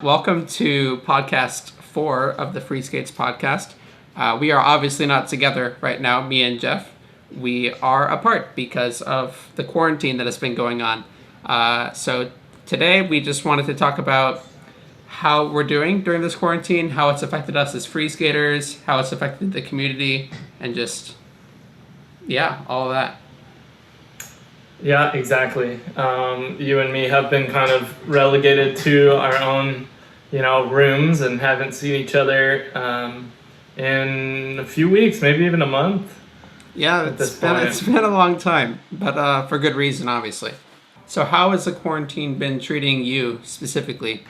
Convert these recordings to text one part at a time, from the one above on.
Welcome to podcast 4 of the Freeskates podcast. We are obviously not together right now, me and Jeff. We are apart because of the quarantine that has been going on. So today we just wanted to talk about how we're doing during this quarantine, how it's affected us as free skaters, how it's affected the community, and just, all of that. Yeah, exactly. You and me have been kind of relegated to our own, rooms and haven't seen each other in a few weeks, maybe even a month. Yeah, it's been a long time, but for good reason, obviously. So how has the quarantine been treating you specifically?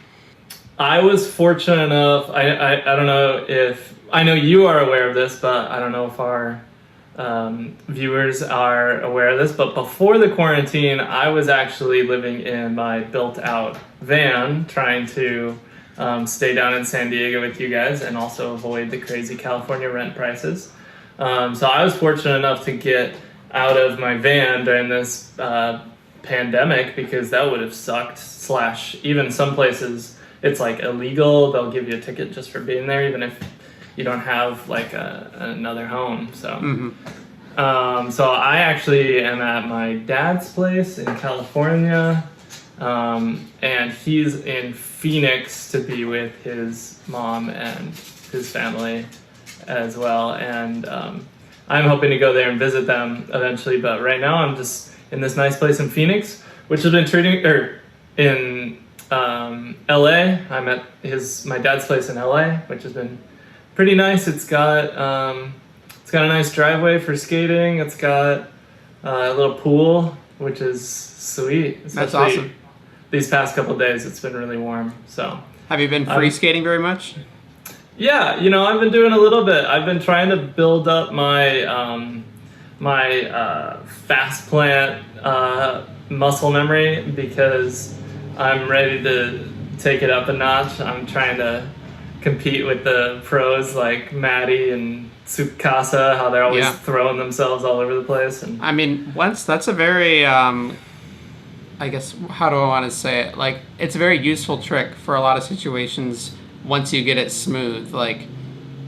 I was fortunate enough, I don't know if, I know you are aware of this, but I don't know if our viewers are aware of this, but before the quarantine, I was actually living in my built-out van, trying to stay down in San Diego with you guys and also avoid the crazy California rent prices. So I was fortunate enough to get out of my van during this pandemic because that would have sucked, / even some places it's like illegal. They'll give you a ticket just for being there, even if you don't have like another home. So, so I actually am at my dad's place in California, and he's in Phoenix to be with his mom and his family as well. And I'm hoping to go there and visit them eventually. But right now I'm just in this nice place in Phoenix, which has been in LA. I'm at my dad's place in LA, which has been pretty nice. It's got a nice driveway for skating. It's got a little pool, which is sweet. That's awesome. These past couple of days, it's been really warm. So, have you been free skating very much? Yeah, I've been doing a little bit. I've been trying to build up my fast plant muscle memory because I'm ready to take it up a notch. I'm trying to compete with the pros like Maddie and Tsukasa, how they're always throwing themselves all over the place. And I mean, that's a very, I guess, how do I want to say it? Like, it's a very useful trick for a lot of situations once you get it smooth. Like,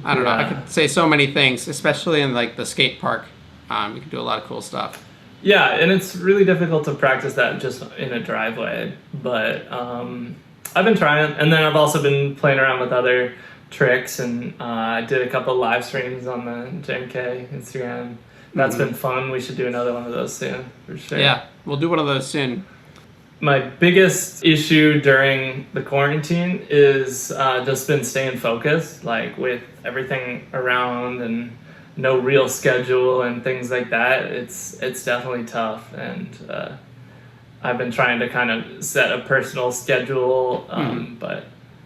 I don't know, I could say so many things, especially in like the skate park. You can do a lot of cool stuff. Yeah, and it's really difficult to practice that just in a driveway, but I've been trying, and then I've also been playing around with other tricks, and I did a couple live streams on the JMK Instagram. That's been fun. We should do another one of those soon, for sure. Yeah, we'll do one of those soon. My biggest issue during the quarantine is just been staying focused, like with everything around and no real schedule and things like that. It's definitely tough, and I've been trying to kind of set a personal schedule, but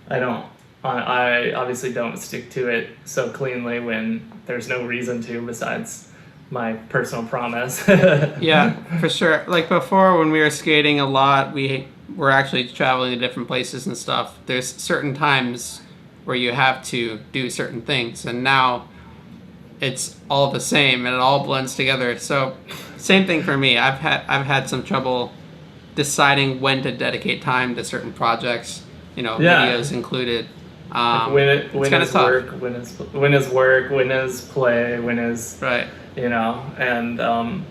I obviously don't stick to it so cleanly when there's no reason to besides my personal promise. Yeah, for sure. Like before, when we were skating a lot, we were actually traveling to different places and stuff. There's certain times where you have to do certain things, and now it's all the same and it all blends together. So same thing for me. I've had some trouble deciding when to dedicate time to certain projects, videos included. Like when is tough. work, when is work, when is play, when is right. And I'm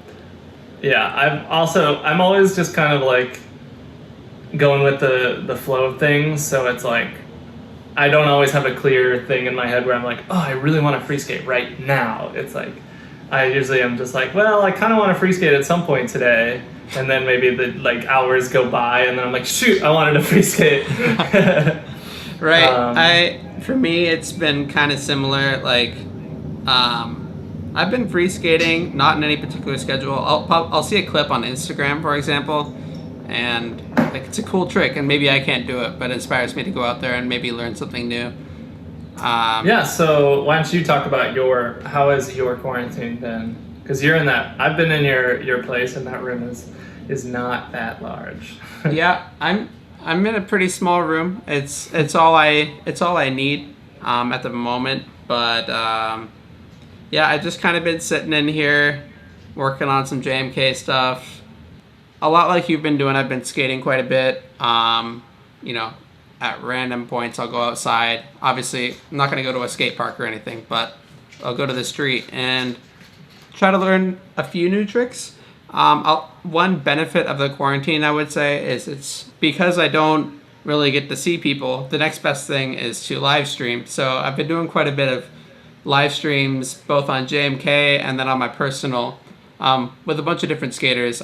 always just kind of like going with the flow of things. So it's like I don't always have a clear thing in my head where I'm like, oh, I really want to free skate right now. It's like I usually am just like, well, I kind of want to free skate at some point today. And then maybe the like hours go by, and then I'm like, shoot, I wanted to free skate. Right. For me, it's been kind of similar. Like, I've been free skating, not in any particular schedule. I'll see a clip on Instagram, for example, and like it's a cool trick, and maybe I can't do it, but it inspires me to go out there and maybe learn something new. So why don't you talk about how has your quarantine been? Because you're in that. I've been in your place, and that room is not that large. Yeah, I'm in a pretty small room. It's all I need at the moment. But I've just kind of been sitting in here working on some JMK stuff. A lot like you've been doing. I've been skating quite a bit. at random points. I'll go outside. Obviously, I'm not going to go to a skate park or anything, but I'll go to the street and try to learn a few new tricks. One benefit of the quarantine, I would say, is it's because I don't really get to see people. The next best thing is to live stream. So I've been doing quite a bit of live streams, both on JMK and then on my personal, with a bunch of different skaters.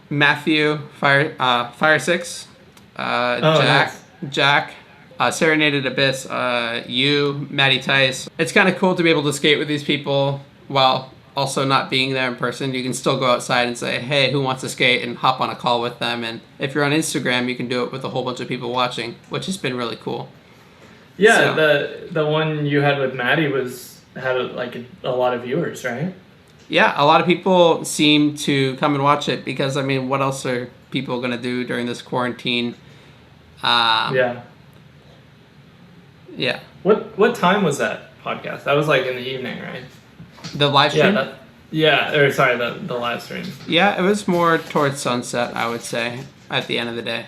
Matthew, Fire Six, Jack, Serenaded Abyss, you, Matty Tice. It's kind of cool to be able to skate with these people while also not being there in person. You can still go outside and say, hey, who wants to skate, and hop on a call with them. And if you're on Instagram, you can do it with a whole bunch of people watching, which has been really cool. Yeah, so, the one you had with Matty had a lot of viewers, right? Yeah, a lot of people seem to come and watch it because, I mean, what else are people going to do during this quarantine? Yeah. What time was that podcast? That was like in the evening, right? The live stream? The live stream. Yeah, it was more towards sunset, I would say, at the end of the day.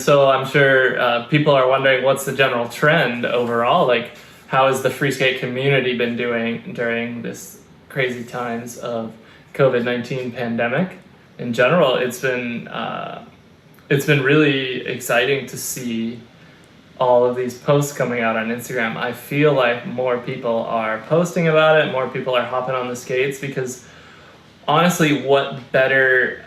So I'm sure people are wondering what's the general trend overall? Like, how has the Freeskate community been doing during this crazy times of COVID-19 pandemic? In general, it's been really exciting to see all of these posts coming out on Instagram. I feel like more people are posting about it, more people are hopping on the skates, because honestly, what better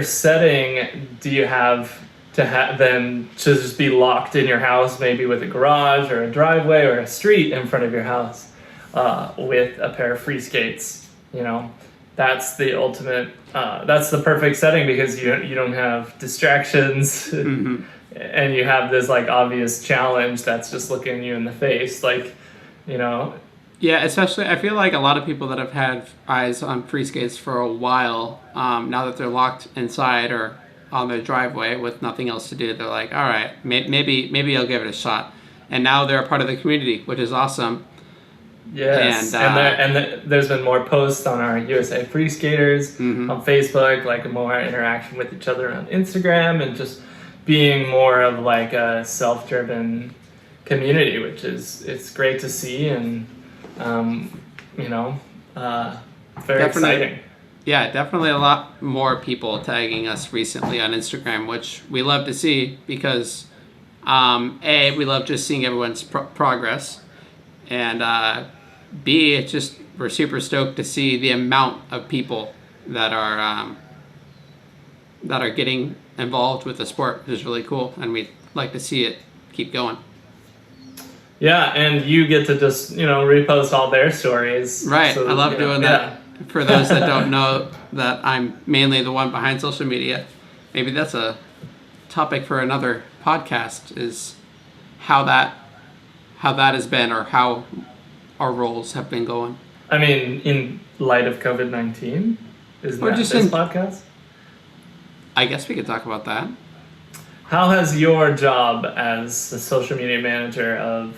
setting do you have than to just be locked in your house, maybe with a garage or a driveway or a street in front of your house, with a pair of Freeskates? That's the ultimate. That's the perfect setting, because you don't have distractions. Mm-hmm. And you have this like obvious challenge that's just looking you in the face, Yeah, especially I feel like a lot of people that have had eyes on Freeskates for a while, now that they're locked inside or on their driveway with nothing else to do, they're like, all right, maybe I'll give it a shot. And now they're a part of the community, which is awesome. Yes, and there's been more posts on our USA Freeskaters on Facebook, like more interaction with each other on Instagram, and just being more of like a self-driven community, which it's great to see, and very exciting. Yeah, definitely a lot more people tagging us recently on Instagram, which we love to see, because we love just seeing everyone's progress, and B, it's just we're super stoked to see the amount of people that are getting involved with the sport, which is really cool, and we'd like to see it keep going. Yeah, and you get to just repost all their stories. Right, so, I love doing that. For those that don't know that I'm mainly the one behind social media, maybe that's a topic for another podcast, is how that has been, or how our roles have been going. I mean, in light of COVID-19, isn't that this podcast? I guess we could talk about that. How has your job as the social media manager of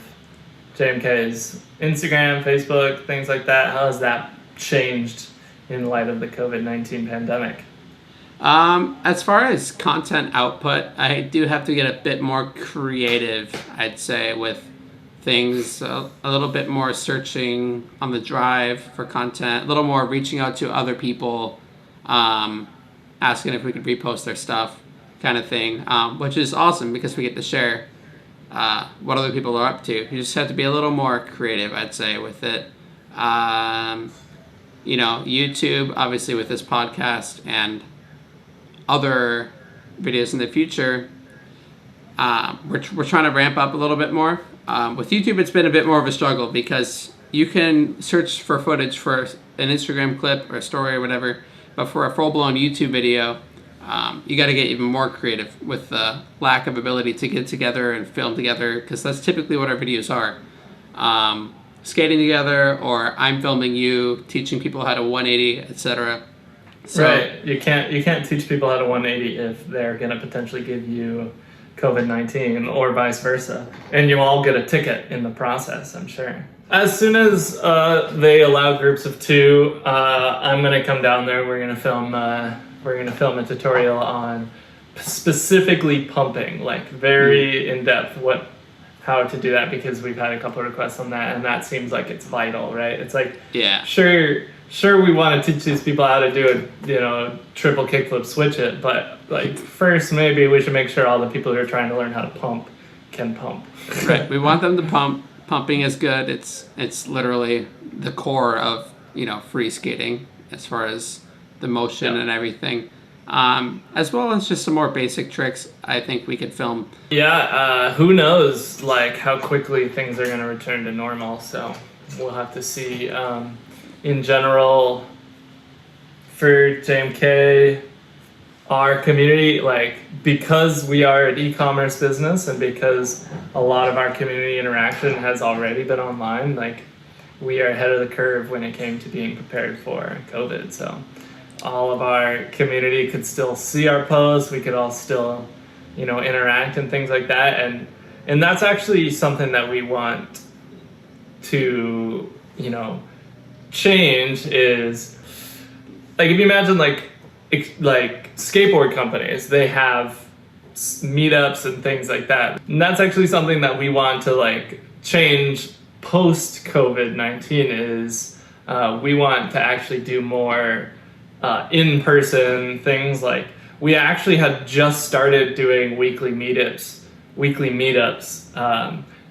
JMK's Instagram, Facebook, things like that, how has that changed in light of the COVID-19 pandemic? As far as content output, I do have to get a bit more creative, I'd say, with things, a little bit more searching on the drive for content, a little more reaching out to other people, asking if we could repost their stuff, kind of thing, which is awesome because we get to share what other people are up to. You just have to be a little more creative, I'd say, with it. YouTube, obviously, with this podcast and other videos in the future, we're trying to ramp up a little bit more. With YouTube, it's been a bit more of a struggle because you can search for footage for an Instagram clip or a story or whatever, but for a full-blown YouTube video, you got to get even more creative with the lack of ability to get together and film together, because that's typically what our videos are. Skating together, or I'm filming you, teaching people how to 180, etc. So, right. You can't teach people how to 180 if they're going to potentially give you COVID-19, or vice versa. And you all get a ticket in the process, I'm sure. As soon as they allow groups of two, I'm going to come down there. We're going to film a tutorial on specifically pumping, like very in depth how to do that, because we've had a couple of requests on that, and that seems like it's vital, right? It's like, sure we want to teach these people how to do a triple kickflip switch it, but like first maybe we should make sure all the people who are trying to learn how to pump can pump. Right. We want them to pump. Pumping is good. It's literally the core of free skating as far as the motion and everything. As well as just some more basic tricks I think we could film. Yeah, who knows like how quickly things are going to return to normal, so we'll have to see. In general, for JMK, our community, like, because we are an e-commerce business and because a lot of our community interaction has already been online, like, we are ahead of the curve when it came to being prepared for COVID. So all of our community could still see our posts. We could all still, interact and things like that. And that's actually something that we want to, change is, like, if you imagine, like skateboard companies, they have meetups and things like that. And that's actually something that we want to, like, change post COVID-19 is we want to actually do more in-person things. Like, we actually had just started doing weekly meetups,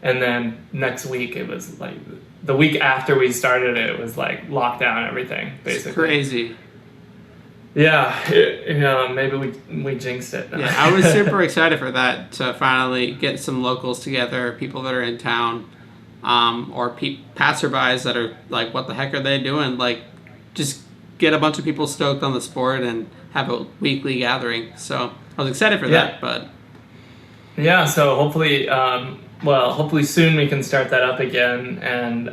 and then next week it was like the week after we started it was like lockdown, everything basically. It's crazy. Yeah, maybe we jinxed it. Yeah, I was super excited for that, to finally get some locals together, people that are in town, or passerbys that are like, what the heck are they doing? Like, just get a bunch of people stoked on the sport and have a weekly gathering. So I was excited for that, but... Yeah, so hopefully soon we can start that up again and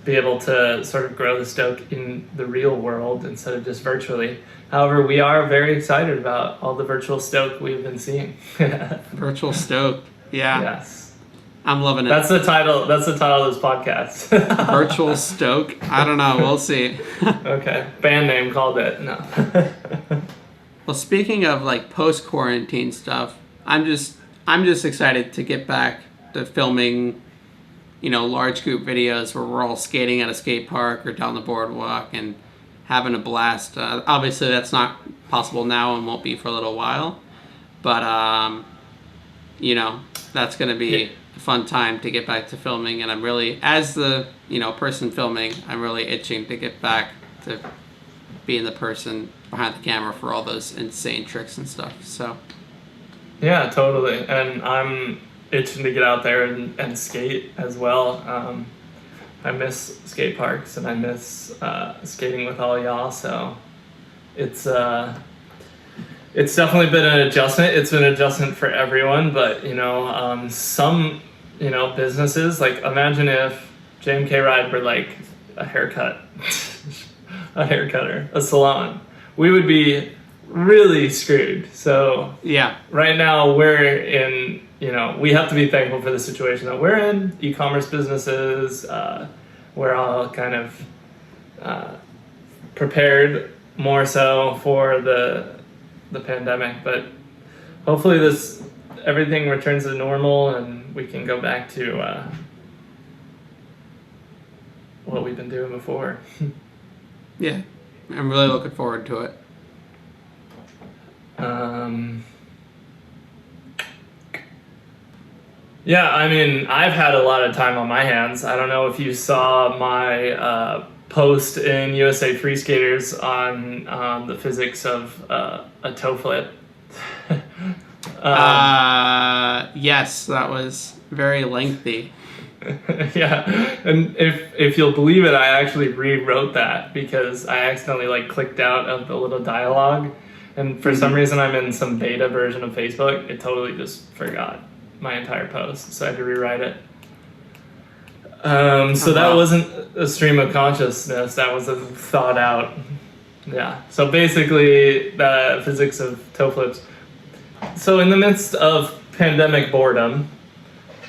be able to sort of grow the stoke in the real world instead of just virtually. However, we are very excited about all the virtual stoke we've been seeing. Virtual stoke, yeah. Yes. I'm loving it. That's the title of this podcast. Virtual stoke? I don't know, we'll see. Okay, band name called it. No. Well, speaking of like post-quarantine stuff, I'm just excited to get back to filming, large group videos where we're all skating at a skate park or down the boardwalk and having a blast. Obviously, that's not possible now and won't be for a little while, but that's going to be a fun time to get back to filming. And I'm really, as the person filming, I'm really itching to get back to being the person behind the camera for all those insane tricks and stuff. So. Yeah, totally. And I'm itching to get out there and skate as well. I miss skate parks and I miss skating with all y'all. So it's definitely been an adjustment. It's been an adjustment for everyone, but some businesses, like, imagine if JMK Ride were like a haircutter, a salon. We would be really screwed. So yeah, right now we're in, we have to be thankful for the situation that we're in. E-commerce businesses, we're all kind of prepared more so for the pandemic, but hopefully everything returns to normal and we can go back to what we've been doing before. Yeah, I'm really looking forward to it. Yeah, I mean, I've had a lot of time on my hands. I don't know if you saw my post in USA Freeskaters on the physics of a toe flip. Yes, that was very lengthy. Yeah, and if you'll believe it, I actually rewrote that because I accidentally clicked out of the little dialogue. And for some reason, I'm in some beta version of Facebook. It totally just forgot my entire post, so I had to rewrite it. So that wasn't a stream of consciousness. That was a thought out. Yeah. So basically, the physics of toe flips. So in the midst of pandemic boredom,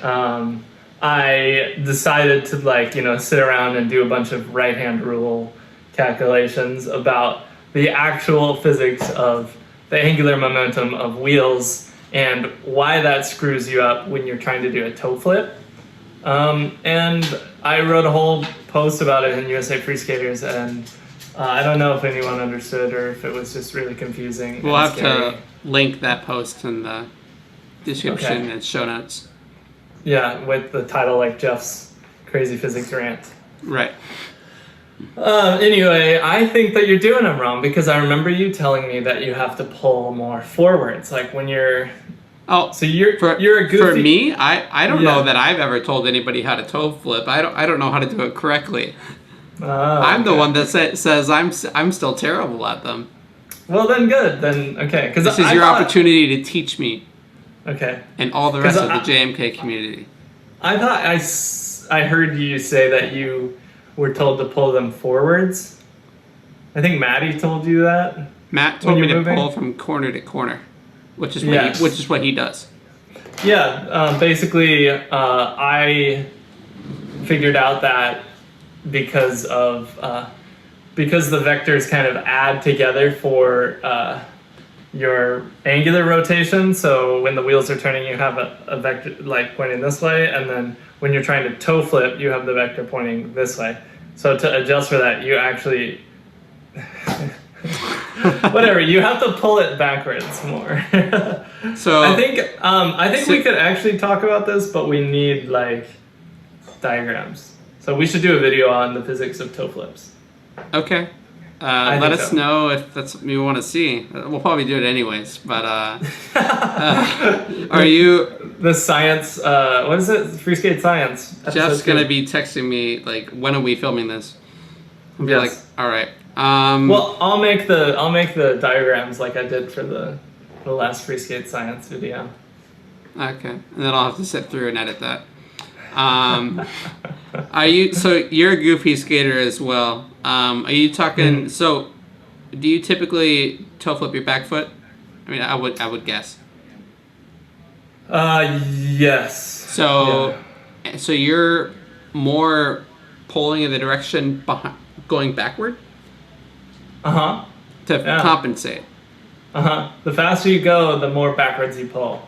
I decided to sit around and do a bunch of right-hand rule calculations about the actual physics of the angular momentum of wheels and why that screws you up when you're trying to do a toe flip. And I wrote a whole post about it in USA Free Skaters, and I don't know if anyone understood or if it was just really confusing. We'll have to link that post in the description and show notes. Yeah, with the title like Jeff's Crazy Physics Rant. Right. Anyway, I think that you're doing them wrong because I remember you telling me that you have to pull more forwards, like when you're. Oh, so you're a goofy. For me, I don't know that I've ever told anybody how to toe flip. I don't know how to do it correctly. I'm the one that says I'm still terrible at them. Well, then good. Then okay, because this is your opportunity to teach me. Okay. And all the rest of the JMK community. I thought I heard you say that you were told to pull them forwards. I think Maddie told you that. Matt told me to pull from corner to corner, which is what he does. Yeah, basically, I figured out that because the vectors kind of add together for your angular rotation. So when the wheels are turning, you have a vector like pointing this way, and then when you're trying to toe flip, you have the vector pointing this way. So to adjust for that, you actually whatever, you have to pull it backwards more. So I think we could actually talk about this, but we need like diagrams. So we should do a video on the physics of toe flips. Okay. Let us know if that's something you want to see. We'll probably do it anyways, but are you... The science, what is it? Freeskate Science. Jeff's going to be texting me, like, when are we filming this? I'll be like, all right. Well, I'll make the diagrams like I did for the last Freeskate Science video. Okay. And then I'll have to sit through and edit that. So you're a goofy skater as well. Are you talking? So, do you typically toe flip your back foot? I mean, I would guess. Yes. So you're more pulling in the direction going backward. To compensate. The faster you go, the more backwards you pull.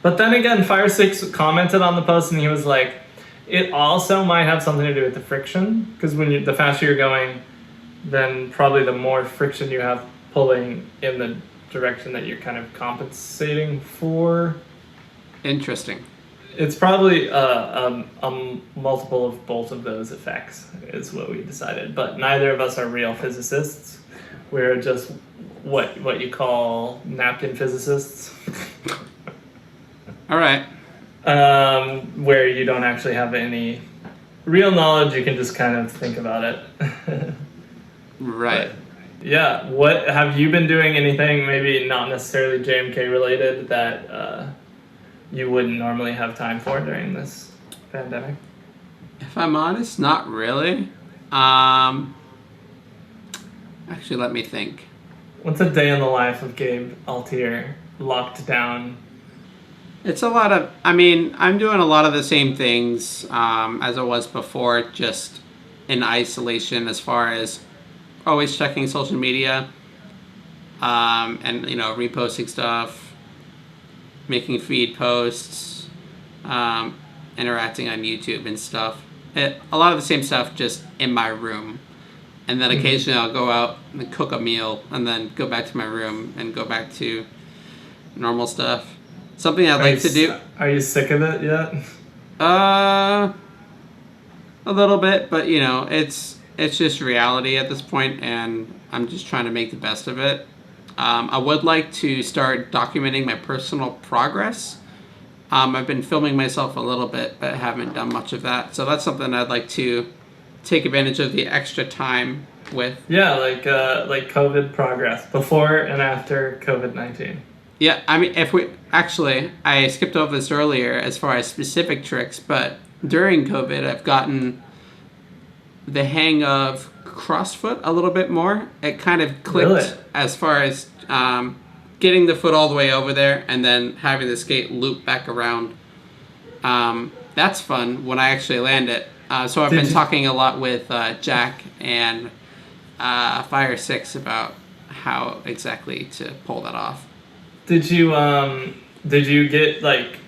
But then again, Fire6 commented on the post and he was like, it also might have something to do with the friction, because the faster you're going, then probably the more friction you have pulling in the direction that you're kind of compensating for. Interesting. It's probably a multiple of both of those effects is what we decided. But neither of us are real physicists. We're just what you call napkin physicists. All right. Where you don't actually have any real knowledge, you can just kind of think about it. Right. But, yeah. What have you been doing? Anything maybe not necessarily JMK related that you wouldn't normally have time for during this pandemic? If I'm honest, not really. Actually, let me think. What's a day in the life of Gabe Altier locked down? It's a lot of, I'm doing a lot of the same things as I was before, just in isolation as far as always checking social media and, reposting stuff, making feed posts, interacting on YouTube and stuff. A lot of the same stuff just in my room. And then occasionally I'll go out and cook a meal and then go back to my room and go back to normal stuff. Something I'd like to do. Are you sick of it yet? A little bit, but it's just reality at this point, and I'm just trying to make the best of it. I would like to start documenting my personal progress. I've been filming myself a little bit, but haven't done much of that. So that's something I'd like to take advantage of the extra time with. Yeah, like COVID progress before and after COVID-19. Yeah, I skipped over this earlier as far as specific tricks, but during COVID, I've gotten the hang of crossfoot a little bit more. It kind of clicked as far as getting the foot all the way over there and then having the skate loop back around. That's fun when I actually land it. So I've been talking a lot with Jack and 5 or 6 about how exactly to pull that off. Did you get like,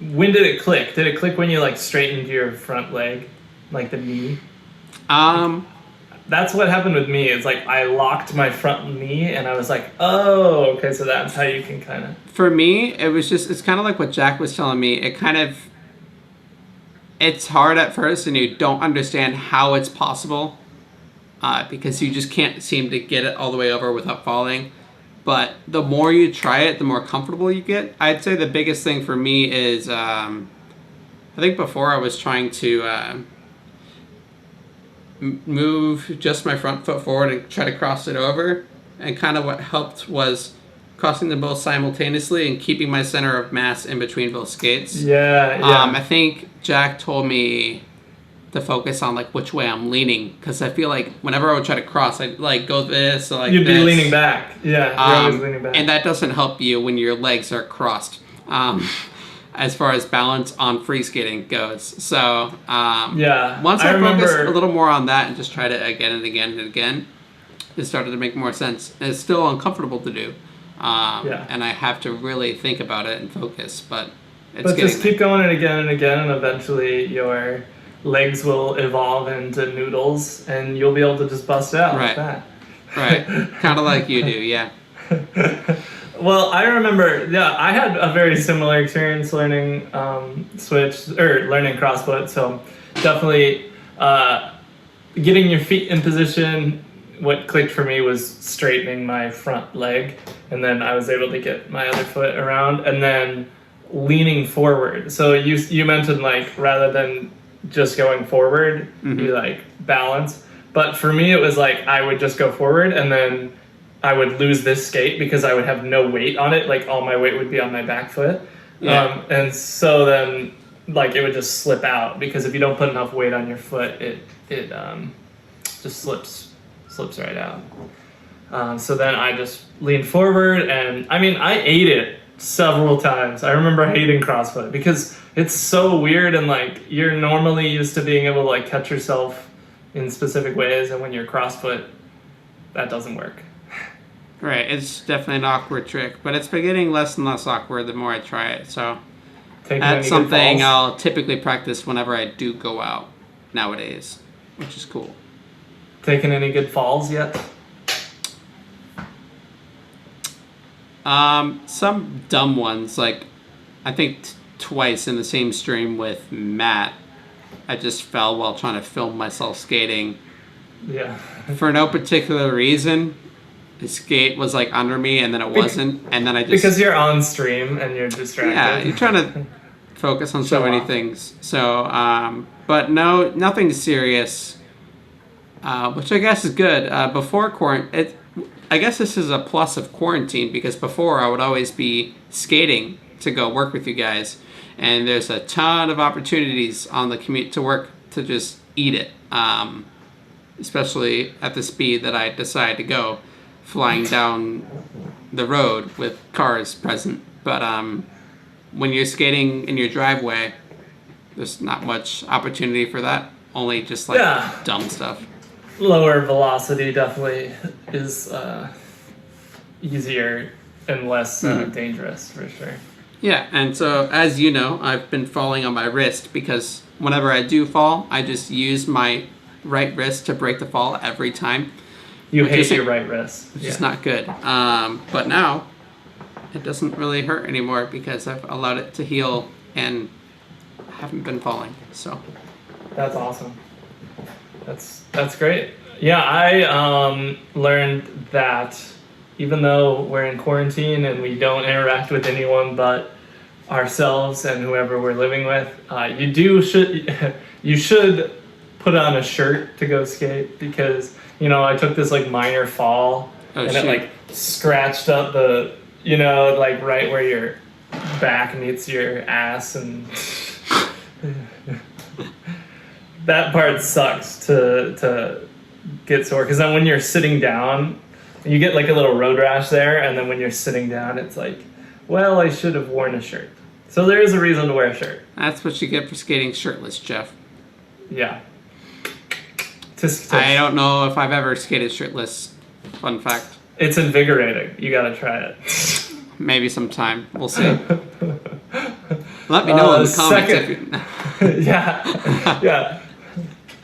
when did it click? Did it click when you like straightened your front leg, like the knee? That's what happened with me. It's like I locked my front knee and I was like, oh, okay, so that's how you can kind of... For me, it's kind of like what Jack was telling me. It's hard at first and you don't understand how it's possible because you just can't seem to get it all the way over without falling. But the more you try it, the more comfortable you get. I'd say the biggest thing for me is, I think before I was trying to move just my front foot forward and try to cross it over. And kind of what helped was crossing them both simultaneously and keeping my center of mass in between both skates. Yeah. I think Jack told me to focus on like which way I'm leaning because I feel like whenever I would try to cross, I'd like go this or like you'd this. be leaning back. Yeah, you're always leaning back. And that doesn't help you when your legs are crossed. As far as balance on free skating goes. So, once I focused a little more on that and just tried it again and again and again, it started to make more sense. And it's still uncomfortable to do. And I have to really think about it and focus, but just keep going it again and again, and eventually your legs will evolve into noodles, and you'll be able to just bust out like that. Right, kind of like you do, yeah. Well, I remember, I had a very similar experience learning learning crossfoot. So definitely getting your feet in position. What clicked for me was straightening my front leg, and then I was able to get my other foot around, and then leaning forward. So you mentioned like rather than just going forward, you like balance. But for me, it was like I would just go forward, and then I would lose this skate because I would have no weight on it. Like all my weight would be on my back foot. Yeah. And so then like it would just slip out because if you don't put enough weight on your foot, it just slips right out. So then I just leaned forward, and I mean, I ate it several times. I remember hating CrossFit because it's so weird, and like you're normally used to being able to like catch yourself in specific ways, and when you're CrossFit, that doesn't work. Right, it's definitely an awkward trick, but it's been getting less and less awkward the more I try it, so that's something I'll typically practice whenever I do go out nowadays, which is cool. Taking any good falls yet? Some dumb ones, like I think twice in the same stream with Matt, I just fell while trying to film myself skating. Yeah. For no particular reason. The skate was like under me, and then it wasn't, and then I just... Because you're on stream and you're distracted. Yeah, you're trying to focus on so many things. So, but no, nothing serious, which I guess is good. Before quarantine, I guess this is a plus of quarantine, because before I would always be skating to go work with you guys, and there's a ton of opportunities on the commute to work to just eat it, especially at the speed that I decide to go, flying down the road with cars present. But when you're skating in your driveway, there's not much opportunity for that. Only just like dumb stuff. Lower velocity definitely is easier and less dangerous for sure. Yeah, and so as you know, I've been falling on my wrist because whenever I do fall, I just use my right wrist to break the fall every time. You hate your right wrist. Which is not good. But now, it doesn't really hurt anymore because I've allowed it to heal and I haven't been falling. So that's awesome. That's great. Yeah, I learned that even though we're in quarantine and we don't interact with anyone but ourselves and whoever we're living with, you should put on a shirt to go skate, because I took this like minor fall it like scratched up the like right where your back meets your ass, and that part sucks to get sore, because then when you're sitting down you get like a little road rash there, and then when you're sitting down it's like, well, I should have worn a shirt. So there is a reason to wear a shirt. That's what you get for skating shirtless, Jeff. Yeah. Tisk tisk. I don't know if I've ever skated shirtless. Fun fact. It's invigorating. You gotta try it. Maybe sometime. We'll see. Let me know in the comments if you... yeah.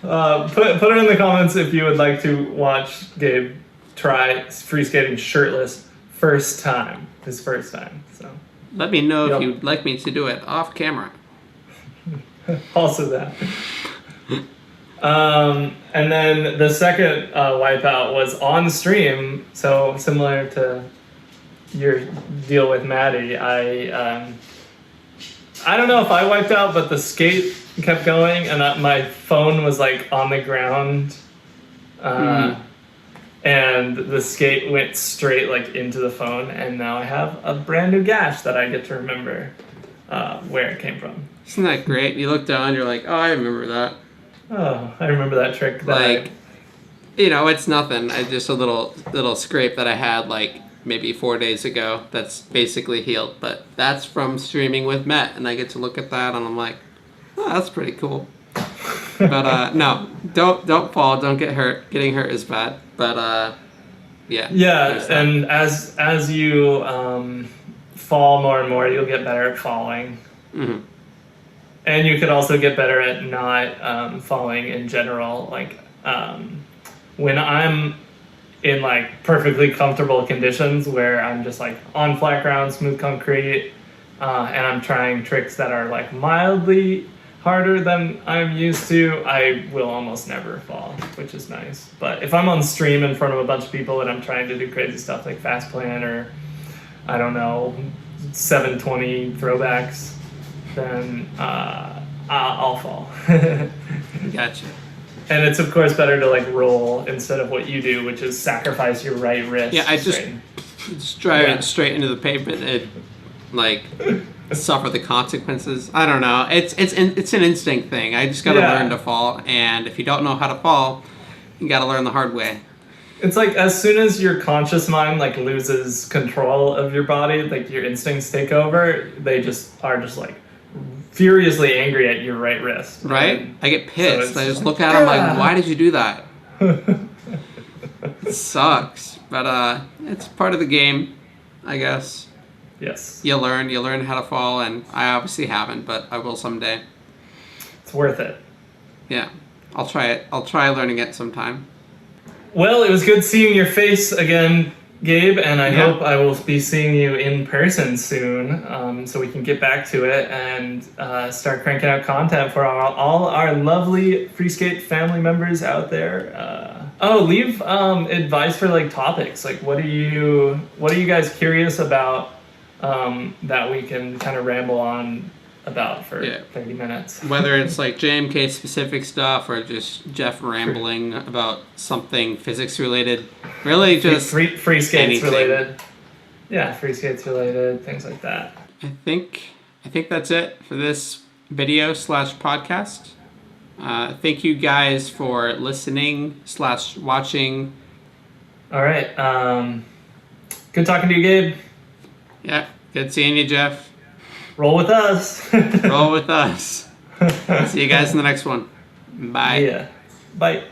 Put it in the comments if you would like to watch Gabe try free skating shirtless his first time. So let me know if you'd like me to do it off camera. Also that. And then the second wipeout was on stream, so similar to your deal with Maddie. I don't know if I wiped out, but the skate kept going, and my phone was like on the ground, and the skate went straight like into the phone, and now I have a brand new gash that I get to remember where it came from. Isn't that great? You look down, you're like, oh, I remember that. Oh, I remember that trick. It's nothing. Just a little scrape that I had like maybe 4 days ago that's basically healed. But that's from streaming with Matt, and I get to look at that, and I'm like, oh, that's pretty cool. But no, don't fall, don't get hurt. Getting hurt is bad. But yeah. Yeah, and as you fall more and more, you'll get better at falling. Mm-hmm. And you could also get better at not falling in general. Like when I'm in like perfectly comfortable conditions where I'm just like on flat ground, smooth concrete, and I'm trying tricks that are like mildly harder than I'm used to, I will almost never fall, which is nice. But if I'm on stream in front of a bunch of people and I'm trying to do crazy stuff like fast plan or I don't know, 720 throwbacks, then I'll fall. Gotcha. And it's of course better to like roll instead of what you do, which is sacrifice your right wrist. Yeah, I just drive it straight into the pavement and like suffer the consequences. I don't know. It's an instinct thing. I just gotta learn to fall, and if you don't know how to fall, you gotta learn the hard way. It's like as soon as your conscious mind like loses control of your body, like your instincts take over, they just are just like furiously angry at your right wrist. Right? I get pissed. So I just look at them like, why did you do that? It sucks. But it's part of the game, I guess. Yes. You learn how to fall, and I obviously haven't, but I will someday. It's worth it. Yeah. I'll try it. I'll try learning it sometime. Well, it was good seeing your face again, Gabe, and I hope I will be seeing you in person soon, so we can get back to it and start cranking out content for all our lovely Freeskate family members out there. Leave advice for like topics. Like, what are you guys curious about that we can kind of ramble on about for 30 minutes? Whether it's like JMK specific stuff or just Jeff rambling about something physics related, really just free skates related. Yeah, free skates related, things like that. I think that's it for this video / podcast. Thank you guys for listening / watching. All right. Good talking to you, Gabe. Yeah, good seeing you, Jeff. Roll with us. Roll with us. See you guys in the next one. Bye. Yeah. Bye.